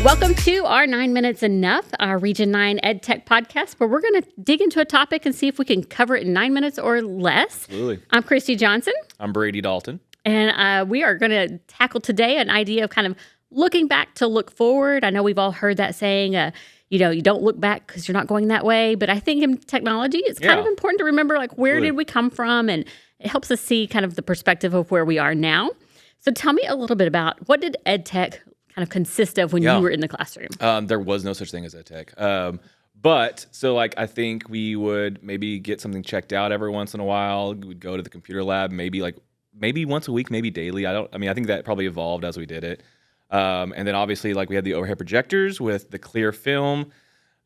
Welcome to our 9 Minutes Enough, our Region 9 Ed Tech podcast, where we're going to dig into a topic and see if we can cover it in 9 minutes or less. Absolutely. I'm Christy Johnson. I'm Brady Dalton. And we are going to tackle today an idea of kind of looking back to look forward. I know we've all heard that saying, you don't look back because you're not going that way. But I think in technology, it's kind of important to remember, like, where did we come from? And it helps us see kind of the perspective of where we are now. So tell me a little bit about what did ed tech kind of consist of when you were in the classroom? There was no such thing as ed tech. I think we would maybe get something checked out every once in a while. We'd go to the computer lab, maybe once a week, maybe daily. I think that probably evolved as we did it. And then obviously, like, we had the overhead projectors with the clear film.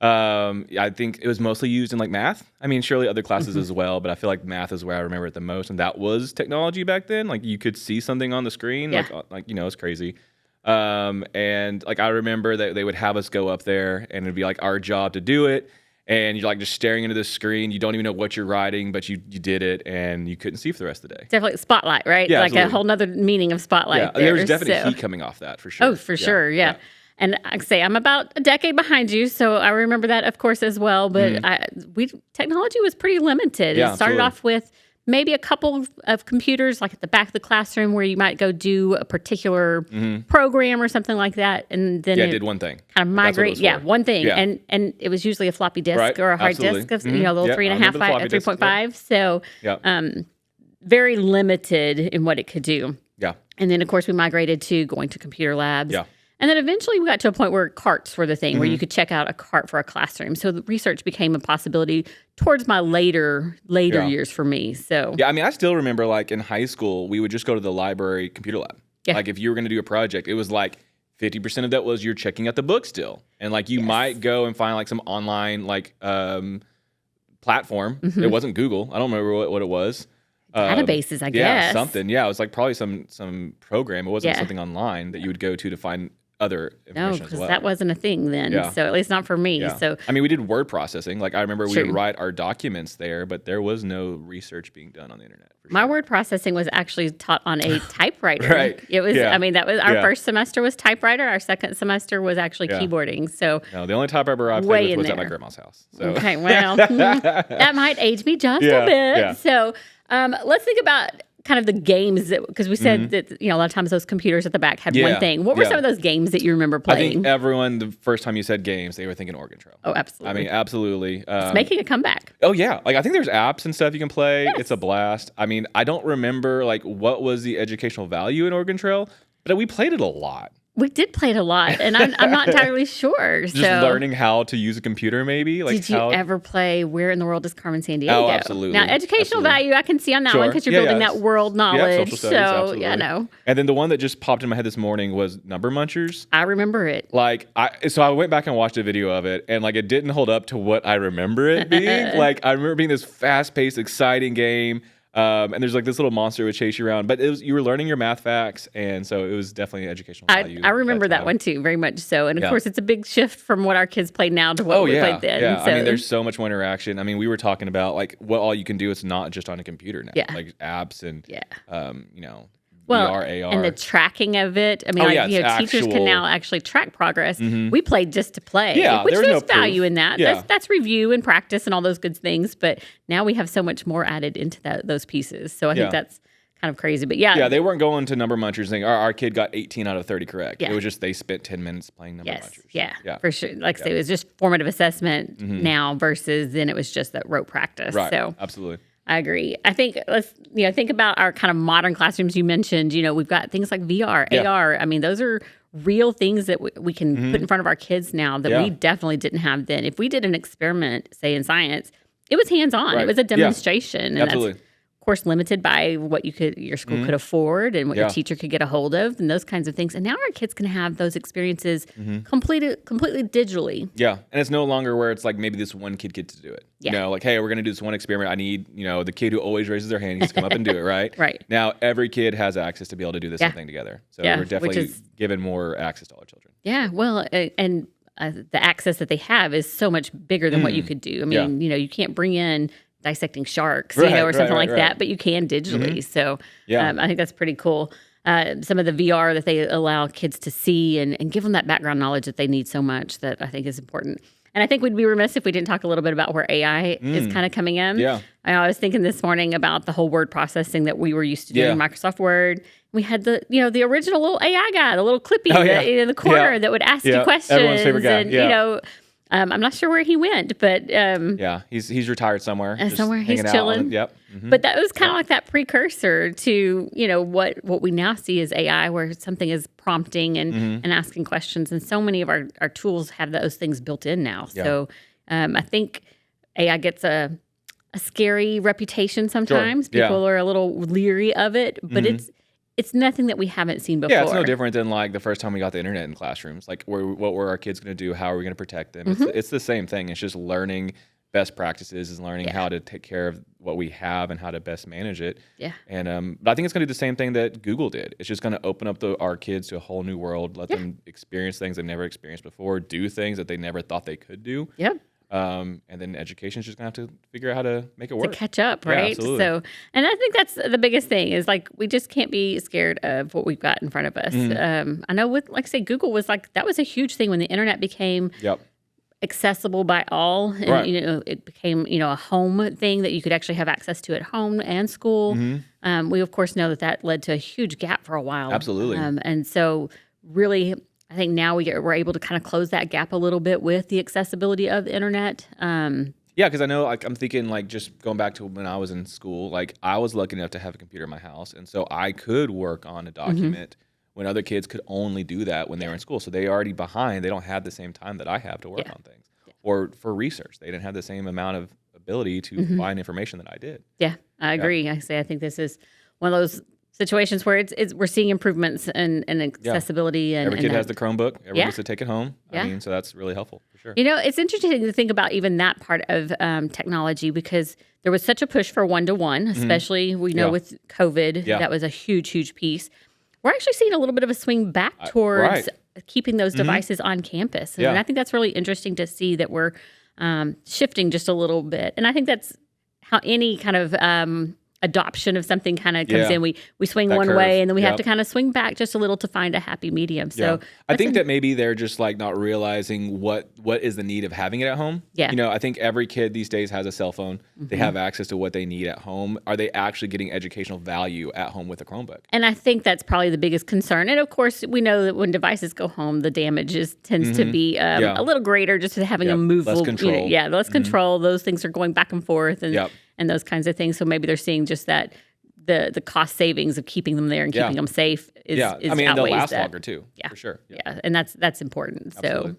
I think it was mostly used in like math. I mean, surely other classes as well, but I feel like math is where I remember it the most. And that was technology back then. Like, you could see something on the screen, it's crazy. And like, I remember that they would have us go up there and it'd be like our job to do it. And you're like just staring into the screen. You don't even know what you're writing, but you did it and you couldn't see for the rest of the day. Definitely spotlight, right? Yeah, like absolutely. a whole nother meaning of spotlight. There was definitely heat coming off that for sure. Oh, for sure. Yeah. And I say I'm about a decade behind you, so I remember that, of course, as well. But technology was pretty limited. Yeah, it started absolutely. off with maybe a couple of computers, like at the back of the classroom, where you might go do a particular program or something like that, and then it did one thing. Kind of migrate. One thing, Yeah. and it was usually a floppy disk or a hard Absolutely. disk, of, a little 3.5 by 3.5. So Yep. very limited in what it could do. Yeah. And then, of course, we migrated to going to computer labs. Yeah. And then eventually we got to a point where carts were the thing, where you could check out a cart for a classroom. So the research became a possibility towards my later years for me. So Yeah, I mean, I still remember, like, in high school, we would just go to the library computer lab. Yeah. Like, if you were going to do a project, it was like 50% of that was you're checking out the book still. And, like, you might go and find, like, some online, like, platform. It wasn't Google. I don't remember what it was. databases, I guess. Yeah, something. Yeah, it was like probably some program. It wasn't something online that you would go to find other No, information as because well. that wasn't a thing then. Yeah. So at least not for me. Yeah. So I mean, we did word processing. Like, I remember we Sure. would write our documents there, but there was no research being done on the internet. For my sure. word processing was actually taught on a typewriter. Right. It was. Yeah. I mean, that was our Yeah. first semester was typewriter. Our second semester was actually keyboarding. So No, the only typewriter I Way played in with was at my there. grandma's house. So. okay, well, that might age me just Yeah, a bit. yeah. So let's think about kind of the games that, because we said that a lot of times those computers at the back had one Yeah, thing. What were yeah. some of those games that you remember I playing? think everyone, the first time you said games, they were thinking Oregon Trail. Oh, absolutely. I mean, absolutely. It's making a comeback. Oh yeah, like, I think there's apps and stuff you can play. Yes. It's a blast. I mean, I don't remember like what was the educational value in Oregon Trail, but we played it a lot. We did play it a lot, and I'm not entirely sure. Just so learning how to use a computer, maybe. Like, did you ever play Where in the World is Carmen Sandiego? Oh, absolutely. Now, educational Absolutely. value, I can see on that Sure. one because you're Yeah, building yeah. that world Yeah, knowledge. social studies, so, absolutely. yeah, no. And then the one that just popped in my head this morning was Number Munchers. I remember it. Like, I went back and watched a video of it, and like, it didn't hold up to what I remember it being. Like, I remember being this fast-paced, exciting game. And there's like this little monster would chase you around, but you were learning your math facts, and so it was definitely an educational value. I remember that time. one too, very much so. And of Yeah. course, it's a big shift from what our kids play now to what we played then. Yeah, So, I mean, there's so much more interaction. I mean, we were talking about like what all you can do. It's not just on a computer now. Yeah. Like apps and well, VR, AR, and the tracking of it. I mean, teachers can now actually track progress. We played just to play, Yeah, which there was there's no proof. value in that. Yeah. That's review and practice and all those good things. But now we have so much more added into those pieces. So I think that's kind of crazy. But Yeah, they weren't going to Number Munchers saying our kid got 18 out of 30 correct. Yeah. It was just they spent 10 minutes playing Number Yes, Munchers. yeah, for sure. Like I say, it was just formative assessment now versus then it was just that rote practice. Right, So absolutely. I agree. I think let's think about our kind of modern classrooms. You mentioned, we've got things like VR, AR. I mean, those are real things that we can put in front of our kids now that we definitely didn't have then. If we did an experiment, say in science, it was hands-on. Right. It was a Yeah. demonstration, and Absolutely. that's of course limited by what your school could afford and what your teacher could get a hold of and those kinds of things. And now our kids can have those experiences completely digitally. Yeah, and it's no longer where it's like maybe this one kid gets to do it. Yeah. Like, hey, we're going to do this one experiment. I need, the kid who always raises their hand needs to come up and do it, right? Right. Now, every kid has access to be able to do this whole thing together. So we're definitely giving more access to all our children. Yeah, well, and the access that they have is so much bigger than what you could do. I mean, you can't bring in dissecting sharks, or something like that, but you can digitally. So I think that's pretty cool. some of the VR that they allow kids to see and give them that background knowledge that they need so much that I think is important. And I think we'd be remiss if we didn't talk a little bit about where AI is kind of coming in. Yeah. I was thinking this morning about the whole word processing that we were used to doing in Microsoft Word. We had the original little AI guy, the little clippy in the corner that would ask you questions. Everyone's favorite guy. And, I'm not sure where he went, but he's retired somewhere. Somewhere he's chilling. But that was kind of like that precursor to what we now see as AI, where something is prompting and asking questions, and so many of our tools have those things built in now. So I think AI gets a scary reputation sometimes. Sure. People are a little leery of it, but it's nothing that we haven't seen before. Yeah, it's no different than like the first time we got the internet in classrooms. Like, what were our kids going to do? How are we going to protect them? It's the same thing. It's just learning best practices, is learning how to take care of what we have and how to best manage it. Yeah. And but I think it's going to do the same thing that Google did. It's just going to open up our kids to a whole new world, let them experience things they've never experienced before, do things that they never thought they could do. Yep. And then education's just gonna have to figure out how to make it work. To catch up, right? Yeah, absolutely. So, and I think that's the biggest thing is like we just can't be scared of what we've got in front of us. I know with like say Google was like that was a huge thing when the internet became accessible by all, and it became a home thing that you could actually have access to at home and school. We of course know that led to a huge gap for a while. Absolutely. And so really, I think now we're able to kind of close that gap a little bit with the accessibility of the internet. Yeah, because I know, like, I'm thinking, like, just going back to when I was in school, like, I was lucky enough to have a computer in my house, and so I could work on a document when other kids could only do that when they were in school. So they're already behind. They don't have the same time that I have to work on things. Or for research, they didn't have the same amount of ability to find information that I did. Yeah, I agree. I think this is one of those situations where we're seeing improvements in accessibility. And every kid has the Chromebook. Everyone gets to take it home. I mean, so that's really helpful for sure. It's interesting to think about even that part of technology, because there was such a push for one-to-one, especially we know with COVID, that was a huge piece. We're actually seeing a little bit of a swing back towards keeping those devices on campus. And I think that's really interesting to see that we're shifting just a little bit. And I think that's how any kind of adoption of something kind of comes in. We swing that one curve. Way, and then we have to kind of swing back just a little to find a happy medium. So I think that maybe they're just like not realizing what is the need of having it at home. Yeah. I think every kid these days has a cell phone. They have access to what they need at home. Are they actually getting educational value at home with a Chromebook? And I think that's probably the biggest concern. And of course, we know that when devices go home, the damage tends to be a little greater, just having them move. Less control. Less control. Those things are going back and forth. And those kinds of things. So maybe they're seeing just that the cost savings of keeping them there and keeping them safe is I mean, they'll last that. longer too. Yeah, for sure. Yeah, and that's important. Absolutely. So,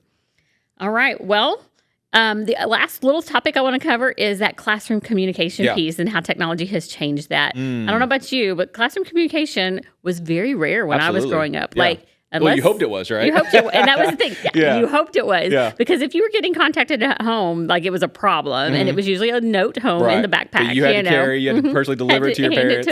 all right. Well, the last little topic I want to cover is that classroom communication piece and how technology has changed that. I don't know about you, but classroom communication was very rare when I was growing up. Well, you hoped it was, right? You hoped it was, and that was the thing. You hoped it was. Because if you were getting contacted at home, like it was a problem, and it was usually a note home in the backpack. That you had to carry, you had to personally deliver it to your parents.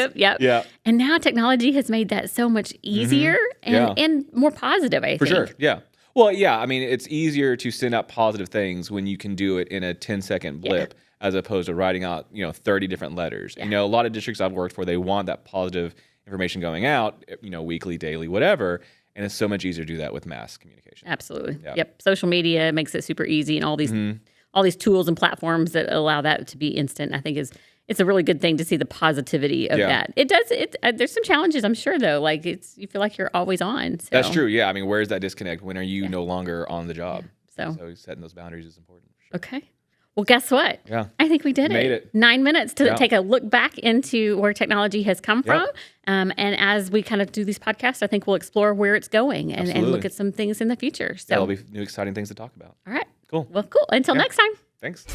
And now technology has made that so much easier and more positive, I think. For sure, yeah. Well, I mean, it's easier to send out positive things when you can do it in a 10-second blip as opposed to writing out, 30 different letters. A lot of districts I've worked for, they want that positive information going out, weekly, daily, whatever. And it's so much easier to do that with mass communication. Absolutely. Yep. Social media makes it super easy, and all these tools and platforms that allow that to be instant. I think it's a really good thing to see the positivity of that. It does. There's some challenges, I'm sure, though. Like you feel like you're always on. So. That's true. Yeah. I mean, where's that disconnect? When are you no longer on the job? So setting those boundaries is important. For sure. Okay. Well, guess what? Yeah. I think we did Made it. 9 minutes to take a look back into where technology has come from. And as we kind of do these podcasts, I think we'll explore where it's going and look at some things in the future. So there'll be new exciting things to talk about. All right. Cool. Well, cool. Until next time. Thanks.